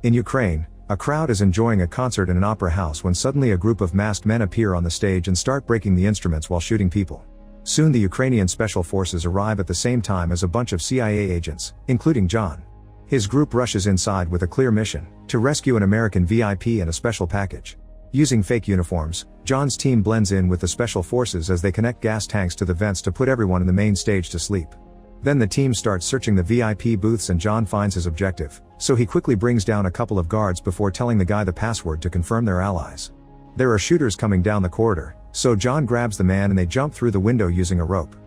In Ukraine, a crowd is enjoying a concert in an opera house when suddenly a group of masked men appear on the stage and start breaking the instruments while shooting people. Soon the Ukrainian special forces arrive at the same time as a bunch of CIA agents, including John. His group rushes inside with a clear mission: to rescue an American VIP and a special package. Using fake uniforms, John's team blends in with the special forces as they connect gas tanks to the vents to put everyone in the main stage to sleep. Then the team starts searching the VIP booths and John finds his objective, so he quickly brings down a couple of guards before telling the guy the password to confirm they're allies. There are shooters coming down the corridor, so John grabs the man and they jump through the window using a rope.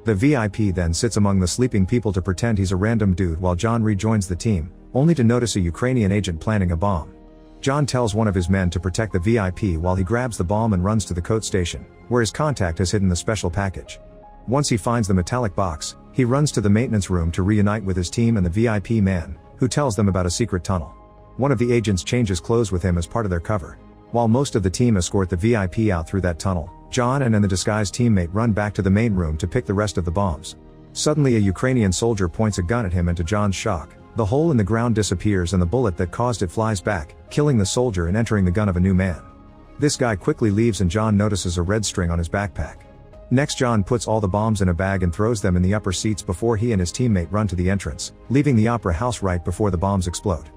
The VIP then sits among the sleeping people to pretend he's a random dude while John rejoins the team, only to notice a Ukrainian agent planting a bomb. John tells one of his men to protect the VIP while he grabs the bomb and runs to the coat station, where his contact has hidden the special package. Once he finds the metallic box, he runs to the maintenance room to reunite with his team and the VIP man, who tells them about a secret tunnel. One of the agents changes clothes with him as part of their cover. While most of the team escort the VIP out through that tunnel, John and the disguised teammate run back to the main room to pick the rest of the bombs. Suddenly a Ukrainian soldier points a gun at him and to John's shock, the hole in the ground disappears and the bullet that caused it flies back, killing the soldier and entering the gun of a new man. This guy quickly leaves and John notices a red string on his backpack. Next John puts all the bombs in a bag and throws them in the upper seats before he and his teammate run to the entrance, leaving the opera house right before the bombs explode.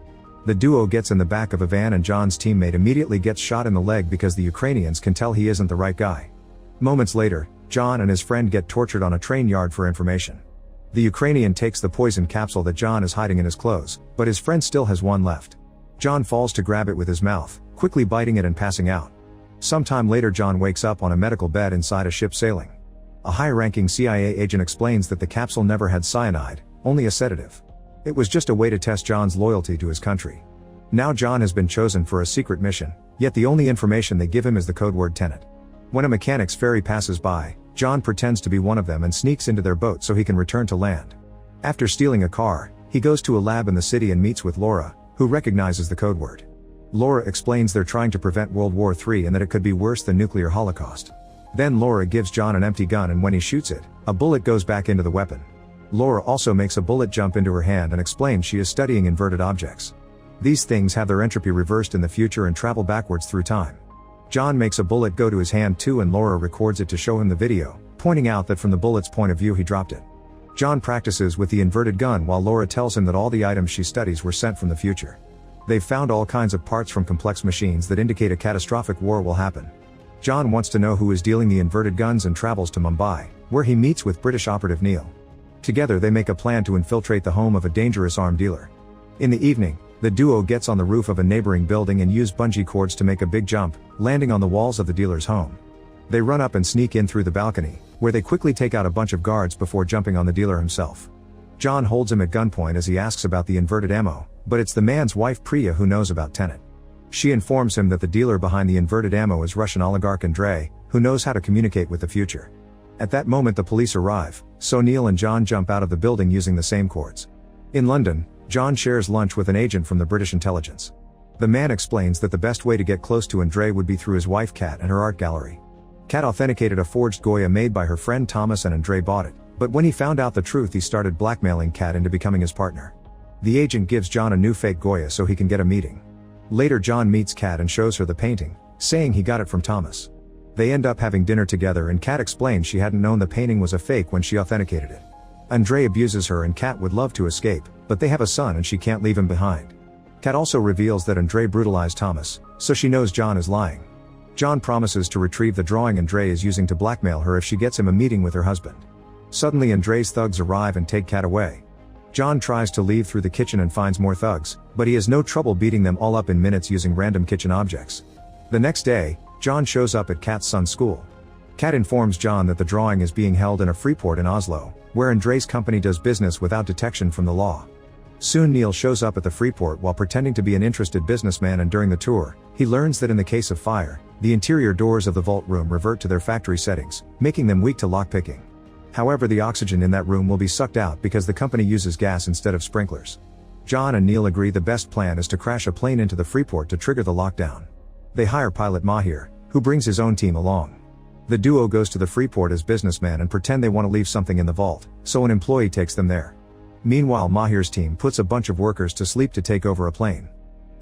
The duo gets in the back of a van and John's teammate immediately gets shot in the leg because the Ukrainians can tell he isn't the right guy. Moments later, John and his friend get tortured on a train yard for information. The Ukrainian takes the poison capsule that John is hiding in his clothes, but his friend still has one left. John falls to grab it with his mouth, quickly biting it and passing out. Sometime later John wakes up on a medical bed inside a ship sailing. A high-ranking CIA agent explains that the capsule never had cyanide, only a sedative. It was just a way to test John's loyalty to his country. Now John has been chosen for a secret mission, yet the only information they give him is the code word Tenet. When a mechanic's ferry passes by, John pretends to be one of them and sneaks into their boat so he can return to land. After stealing a car, he goes to a lab in the city and meets with Laura, who recognizes the code word. Laura explains they're trying to prevent World War III and that it could be worse than nuclear holocaust. Then Laura gives John an empty gun and when he shoots it, a bullet goes back into the weapon. Laura also makes a bullet jump into her hand and explains she is studying inverted objects. These things have their entropy reversed in the future and travel backwards through time. John makes a bullet go to his hand too and Laura records it to show him the video, pointing out that from the bullet's point of view he dropped it. John practices with the inverted gun while Laura tells him that all the items she studies were sent from the future. They've found all kinds of parts from complex machines that indicate a catastrophic war will happen. John wants to know who is dealing the inverted guns and travels to Mumbai, where he meets with British operative Neil. Together they make a plan to infiltrate the home of a dangerous arm dealer. In the evening, the duo gets on the roof of a neighboring building and use bungee cords to make a big jump, landing on the walls of the dealer's home. They run up and sneak in through the balcony, where they quickly take out a bunch of guards before jumping on the dealer himself. John holds him at gunpoint as he asks about the inverted ammo, but it's the man's wife Priya who knows about Tenet. She informs him that the dealer behind the inverted ammo is Russian oligarch Andrei, who knows how to communicate with the future. At that moment the police arrive, so Neil and John jump out of the building using the same cords. In London, John shares lunch with an agent from the British intelligence. The man explains that the best way to get close to Andrei would be through his wife Kat and her art gallery. Kat authenticated a forged Goya made by her friend Thomas and Andrei bought it, but when he found out the truth he started blackmailing Kat into becoming his partner. The agent gives John a new fake Goya so he can get a meeting. Later John meets Kat and shows her the painting, saying he got it from Thomas. They end up having dinner together and Kat explains she hadn't known the painting was a fake when she authenticated it. Andrei abuses her and Kat would love to escape, but they have a son and she can't leave him behind. Kat also reveals that Andrei brutalized Thomas, so she knows John is lying. John promises to retrieve the drawing Andrei is using to blackmail her if she gets him a meeting with her husband. Suddenly Andrei's thugs arrive and take Kat away. John tries to leave through the kitchen and finds more thugs, but he has no trouble beating them all up in minutes using random kitchen objects. The next day, John shows up at Kat's son's school. Kat informs John that the drawing is being held in a freeport in Oslo, where Andrei's company does business without detection from the law. Soon Neil shows up at the freeport while pretending to be an interested businessman and during the tour, he learns that in the case of fire, the interior doors of the vault room revert to their factory settings, making them weak to lockpicking. However, the oxygen in that room will be sucked out because the company uses gas instead of sprinklers. John and Neil agree the best plan is to crash a plane into the freeport to trigger the lockdown. They hire pilot Mahir, who brings his own team along. The duo goes to the freeport as businessmen and pretend they want to leave something in the vault, so an employee takes them there. Meanwhile Mahir's team puts a bunch of workers to sleep to take over a plane.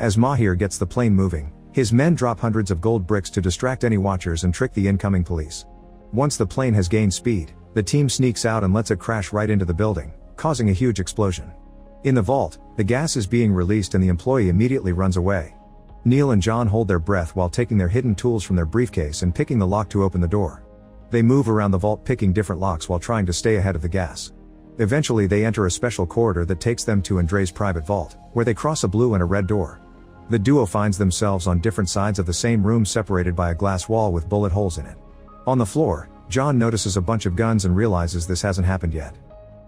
As Mahir gets the plane moving, his men drop hundreds of gold bricks to distract any watchers and trick the incoming police. Once the plane has gained speed, the team sneaks out and lets it crash right into the building, causing a huge explosion. In the vault, the gas is being released and the employee immediately runs away. Neil and John hold their breath while taking their hidden tools from their briefcase and picking the lock to open the door. They move around the vault picking different locks while trying to stay ahead of the gas. Eventually they enter a special corridor that takes them to Andrei's private vault, where they cross a blue and a red door. The duo finds themselves on different sides of the same room separated by a glass wall with bullet holes in it. On the floor, John notices a bunch of guns and realizes this hasn't happened yet.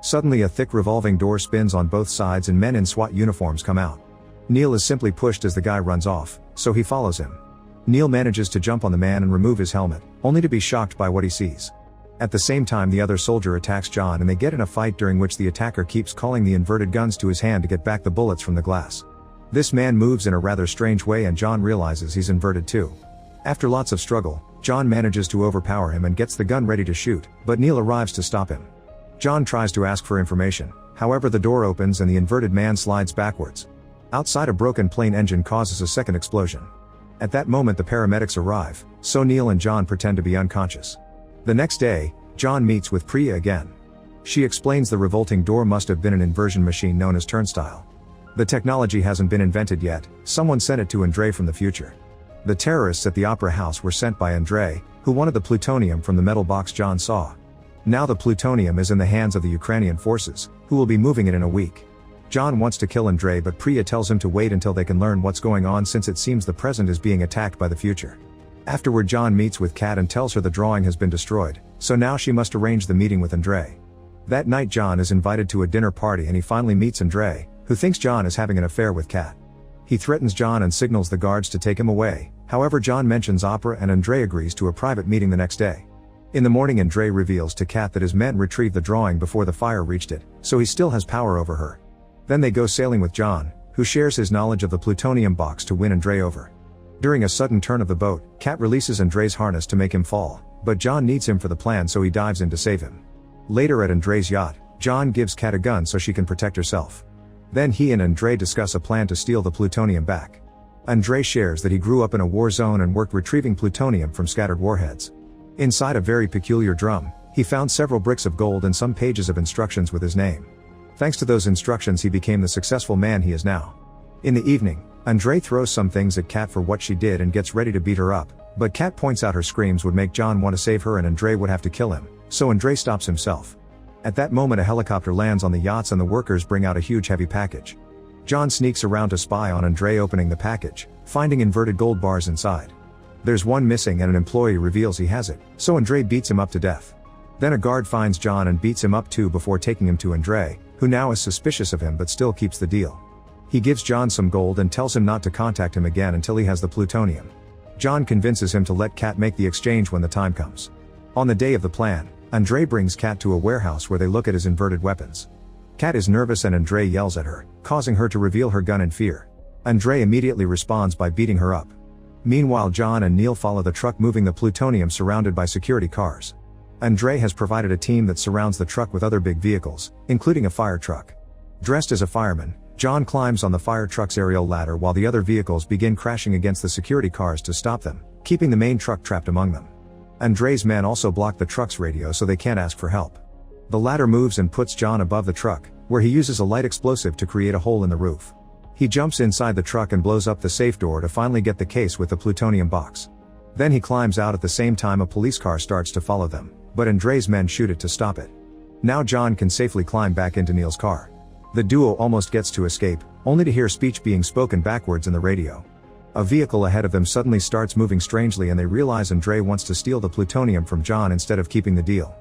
Suddenly a thick revolving door spins on both sides and men in SWAT uniforms come out. Neil is simply pushed as the guy runs off, so he follows him. Neil manages to jump on the man and remove his helmet, only to be shocked by what he sees. At the same time the other soldier attacks John and they get in a fight during which the attacker keeps calling the inverted guns to his hand to get back the bullets from the glass. This man moves in a rather strange way and John realizes he's inverted too. After lots of struggle, John manages to overpower him and gets the gun ready to shoot, but Neil arrives to stop him. John tries to ask for information, however the door opens and the inverted man slides backwards. Outside, a broken plane engine causes a second explosion. At that moment the paramedics arrive, so Neil and John pretend to be unconscious. The next day, John meets with Priya again. She explains the revolting door must have been an inversion machine known as Turnstile. The technology hasn't been invented yet, someone sent it to Andrei from the future. The terrorists at the Opera House were sent by Andrei, who wanted the plutonium from the metal box John saw. Now the plutonium is in the hands of the Ukrainian forces, who will be moving it in a week. John wants to kill Andrei but Priya tells him to wait until they can learn what's going on since it seems the present is being attacked by the future. Afterward John meets with Kat and tells her the drawing has been destroyed, so now she must arrange the meeting with Andrei. That night John is invited to a dinner party and he finally meets Andrei, who thinks John is having an affair with Kat. He threatens John and signals the guards to take him away, however John mentions opera and Andrei agrees to a private meeting the next day. In the morning Andrei reveals to Kat that his men retrieved the drawing before the fire reached it, so he still has power over her. Then they go sailing with John, who shares his knowledge of the plutonium box to win Andrei over. During a sudden turn of the boat, Kat releases Andrei's harness to make him fall, but John needs him for the plan so he dives in to save him. Later at Andrei's yacht, John gives Kat a gun so she can protect herself. Then he and Andrei discuss a plan to steal the plutonium back. Andrei shares that he grew up in a war zone and worked retrieving plutonium from scattered warheads. Inside a very peculiar drum, he found several bricks of gold and some pages of instructions with his name. Thanks to those instructions he became the successful man he is now. In the evening, Andrei throws some things at Kat for what she did and gets ready to beat her up, but Kat points out her screams would make John want to save her and Andrei would have to kill him, so Andrei stops himself. At that moment a helicopter lands on the yachts and the workers bring out a huge heavy package. John sneaks around to spy on Andrei opening the package, finding inverted gold bars inside. There's one missing and an employee reveals he has it, so Andrei beats him up to death. Then a guard finds John and beats him up too before taking him to Andrei, who now is suspicious of him but still keeps the deal. He gives John some gold and tells him not to contact him again until he has the plutonium. John convinces him to let Kat make the exchange when the time comes. On the day of the plan, Andrei brings Kat to a warehouse where they look at his inverted weapons. Kat is nervous and Andrei yells at her, causing her to reveal her gun in fear. Andrei immediately responds by beating her up. Meanwhile John and Neil follow the truck moving the plutonium surrounded by security cars. Andrei has provided a team that surrounds the truck with other big vehicles, including a fire truck. Dressed as a fireman, John climbs on the fire truck's aerial ladder while the other vehicles begin crashing against the security cars to stop them, keeping the main truck trapped among them. Andrei's men also block the truck's radio so they can't ask for help. The ladder moves and puts John above the truck, where he uses a light explosive to create a hole in the roof. He jumps inside the truck and blows up the safe door to finally get the case with the plutonium box. Then he climbs out at the same time a police car starts to follow them, but Andrei's men shoot it to stop it. Now John can safely climb back into Neil's car. The duo almost gets to escape, only to hear speech being spoken backwards in the radio. A vehicle ahead of them suddenly starts moving strangely and they realize Andrei wants to steal the plutonium from John instead of keeping the deal.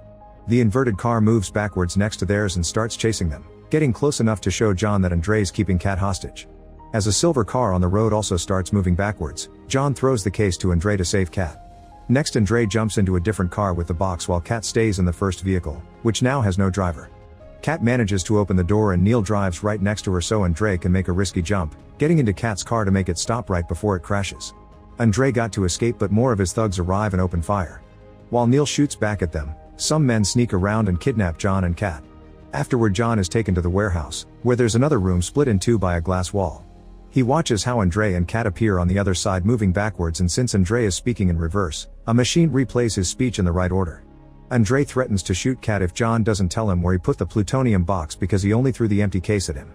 The inverted car moves backwards next to theirs and starts chasing them, getting close enough to show John that Andrei's keeping Kat hostage. As a silver car on the road also starts moving backwards, John throws the case to Andrei to save Kat. Next Andrei jumps into a different car with the box while Kat stays in the first vehicle, which now has no driver. Kat manages to open the door and Neil drives right next to her so Andrei can make a risky jump, getting into Kat's car to make it stop right before it crashes. Andrei got to escape but more of his thugs arrive and open fire. While Neil shoots back at them, some men sneak around and kidnap John and Kat. Afterward John is taken to the warehouse, where there's another room split in two by a glass wall. He watches how Andrei and Kat appear on the other side moving backwards, and since Andrei is speaking in reverse, a machine replays his speech in the right order. Andrei threatens to shoot Kat if John doesn't tell him where he put the plutonium box because he only threw the empty case at him.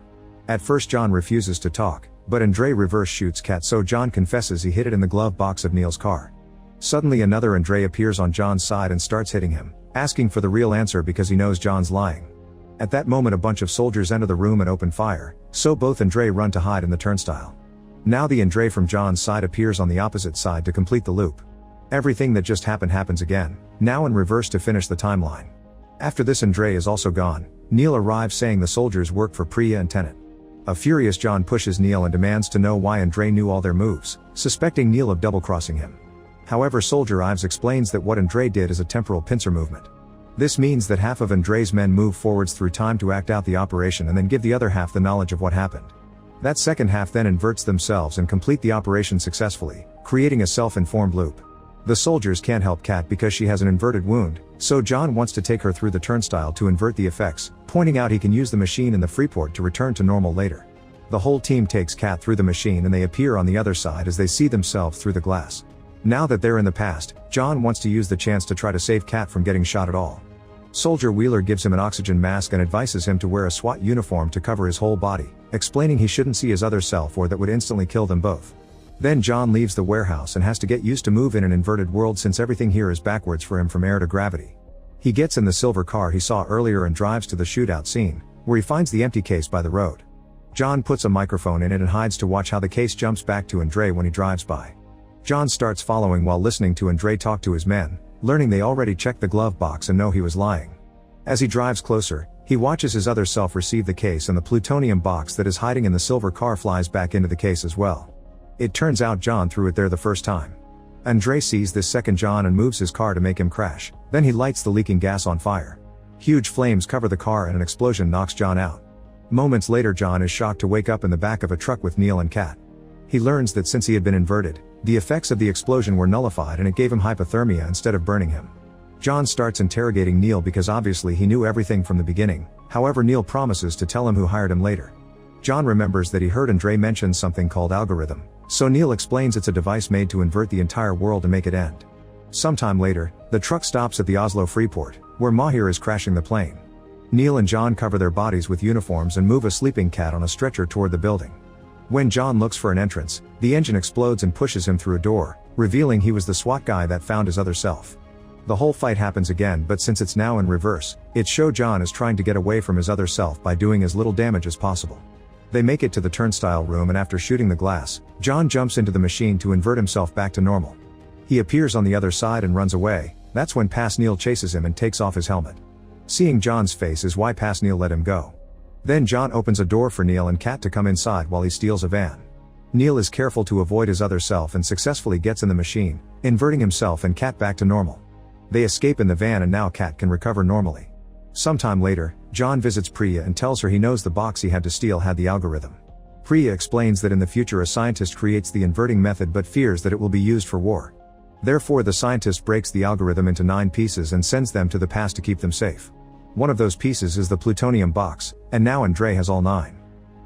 At first John refuses to talk, but Andrei reverse shoots Kat, so John confesses he hid it in the glove box of Neil's car. Suddenly another Andrei appears on John's side and starts hitting him, asking for the real answer because he knows John's lying. At that moment a bunch of soldiers enter the room and open fire, so both Andrei run to hide in the turnstile. Now the Andrei from John's side appears on the opposite side to complete the loop. Everything that just happened happens again, now in reverse to finish the timeline. After this Andrei is also gone. Neil arrives saying the soldiers work for Priya and Tennant. A furious John pushes Neil and demands to know why Andrei knew all their moves, suspecting Neil of double-crossing him. However, Soldier Ives explains that what Andrei did is a temporal pincer movement. This means that half of Andrei's men move forwards through time to act out the operation and then give the other half the knowledge of what happened. That second half then inverts themselves and complete the operation successfully, creating a self-informed loop. The soldiers can't help Kat because she has an inverted wound, so John wants to take her through the turnstile to invert the effects, pointing out he can use the machine in the Freeport to return to normal later. The whole team takes Kat through the machine and they appear on the other side as they see themselves through the glass. Now that they're in the past, John wants to use the chance to try to save Kat from getting shot at all. Soldier Wheeler gives him an oxygen mask and advises him to wear a SWAT uniform to cover his whole body, explaining he shouldn't see his other self or that would instantly kill them both. Then John leaves the warehouse and has to get used to move in an inverted world since everything here is backwards for him from air to gravity. He gets in the silver car he saw earlier and drives to the shootout scene, where he finds the empty case by the road. John puts a microphone in it and hides to watch how the case jumps back to Andrei when he drives by. John starts following while listening to Andrei talk to his men, learning they already checked the glove box and know he was lying. As he drives closer, he watches his other self receive the case and the plutonium box that is hiding in the silver car flies back into the case as well. It turns out John threw it there the first time. Andrei sees this second John and moves his car to make him crash, then he lights the leaking gas on fire. Huge flames cover the car and an explosion knocks John out. Moments later John is shocked to wake up in the back of a truck with Neil and Kat. He learns that since he had been inverted, the effects of the explosion were nullified and it gave him hypothermia instead of burning him. John starts interrogating Neil because obviously he knew everything from the beginning, however Neil promises to tell him who hired him later. John remembers that he heard Andrei mention something called algorithm, so Neil explains it's a device made to invert the entire world and make it end. Sometime later, the truck stops at the Oslo Freeport, where Mahir is crashing the plane. Neil and John cover their bodies with uniforms and move a sleeping Kat on a stretcher toward the building. When John looks for an entrance, the engine explodes and pushes him through a door, revealing he was the SWAT guy that found his other self. The whole fight happens again, but since it's now in reverse, it shows John is trying to get away from his other self by doing as little damage as possible. They make it to the turnstile room and after shooting the glass, John jumps into the machine to invert himself back to normal. He appears on the other side and runs away. That's when Pas Neil chases him and takes off his helmet. Seeing John's face is why Pas Neil let him go. Then John opens a door for Neil and Kat to come inside while he steals a van. Neil is careful to avoid his other self and successfully gets in the machine, inverting himself and Kat back to normal. They escape in the van and now Kat can recover normally. Sometime later, John visits Priya and tells her he knows the box he had to steal had the algorithm. Priya explains that in the future a scientist creates the inverting method but fears that it will be used for war. Therefore the scientist breaks the algorithm into 9 pieces and sends them to the past to keep them safe. One of those pieces is the plutonium box, and now Andrei has all 9.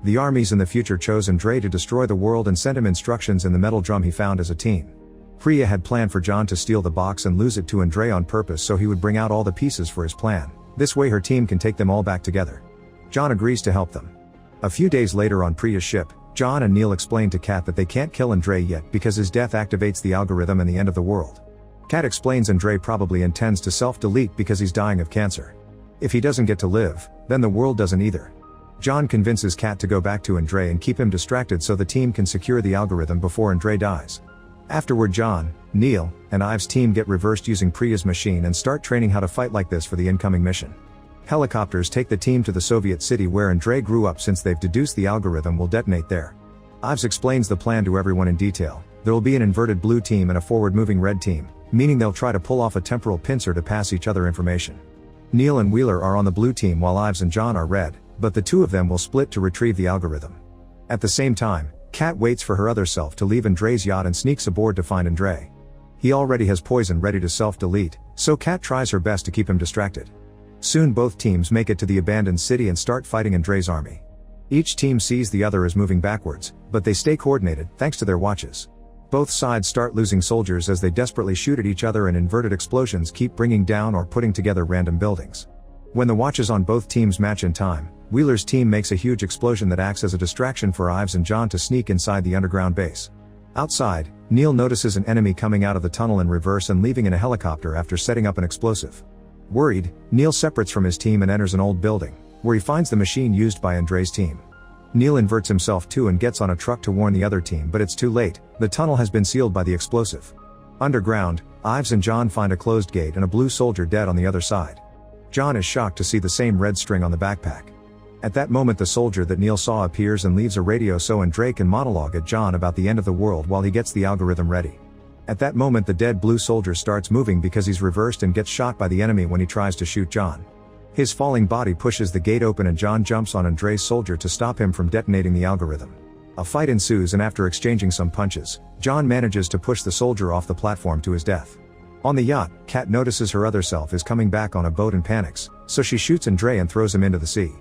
The armies in the future chose Andrei to destroy the world and sent him instructions in the metal drum he found as a teen. Priya had planned for John to steal the box and lose it to Andrei on purpose so he would bring out all the pieces for his plan. This way her team can take them all back together. John agrees to help them. A few days later on Priya's ship, John and Neil explain to Kat that they can't kill Andrei yet because his death activates the algorithm and the end of the world. Kat explains Andrei probably intends to self-delete because he's dying of cancer. If he doesn't get to live, then the world doesn't either. John convinces Kat to go back to Andrei and keep him distracted so the team can secure the algorithm before Andrei dies. Afterward John, Neil, and Ives' team get reversed using Priya's machine and start training how to fight like this for the incoming mission. Helicopters take the team to the Soviet city where Andrei grew up since they've deduced the algorithm will detonate there. Ives explains the plan to everyone in detail. There will be an inverted blue team and a forward-moving red team, meaning they'll try to pull off a temporal pincer to pass each other information. Neil and Wheeler are on the blue team while Ives and John are red, but the two of them will split to retrieve the algorithm. At the same time, Kat waits for her other self to leave Andrei's yacht and sneaks aboard to find Andrei. He already has poison ready to self-delete, so Kat tries her best to keep him distracted. Soon both teams make it to the abandoned city and start fighting Andrei's army. Each team sees the other as moving backwards, but they stay coordinated, thanks to their watches. Both sides start losing soldiers as they desperately shoot at each other, and inverted explosions keep bringing down or putting together random buildings. When the watches on both teams match in time, Wheeler's team makes a huge explosion that acts as a distraction for Ives and John to sneak inside the underground base. Outside, Neil notices an enemy coming out of the tunnel in reverse and leaving in a helicopter after setting up an explosive. Worried, Neil separates from his team and enters an old building, where he finds the machine used by Andre's team. Neil inverts himself too and gets on a truck to warn the other team, but it's too late. The tunnel has been sealed by the explosive. Underground, Ives and John find a closed gate and a blue soldier dead on the other side. John is shocked to see the same red string on the backpack. At that moment, the soldier that Neil saw appears and leaves a radio so Andre can monologue at John about the end of the world while he gets the algorithm ready. At that moment, the dead blue soldier starts moving because he's reversed and gets shot by the enemy when he tries to shoot John. His falling body pushes the gate open and John jumps on Andre's soldier to stop him from detonating the algorithm. A fight ensues, and after exchanging some punches, John manages to push the soldier off the platform to his death. On the yacht, Kat notices her other self is coming back on a boat and panics, so she shoots Andre and throws him into the sea.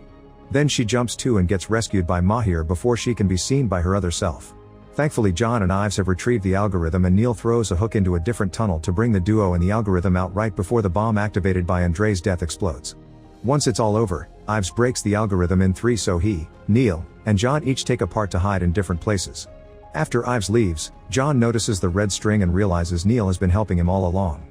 Then she jumps too and gets rescued by Mahir before she can be seen by her other self. Thankfully, John and Ives have retrieved the algorithm, and Neil throws a hook into a different tunnel to bring the duo and the algorithm out right before the bomb activated by Andre's death explodes. Once it's all over, Ives breaks the algorithm in three so he, Neil, and John each take a part to hide in different places. After Ives leaves, John notices the red string and realizes Neil has been helping him all along.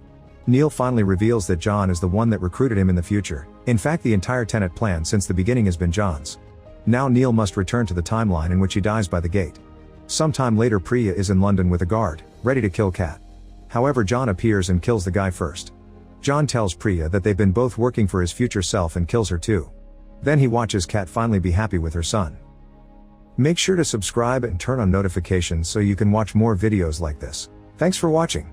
Neil finally reveals that John is the one that recruited him in the future. In fact, the entire Tenet plan since the beginning has been John's. Now Neil must return to the timeline in which he dies by the gate. Sometime later, Priya is in London with a guard, ready to kill Kat. However, John appears and kills the guy first. John tells Priya that they've been both working for his future self and kills her too. Then he watches Kat finally be happy with her son. Make sure to subscribe and turn on notifications so you can watch more videos like this. Thanks for watching.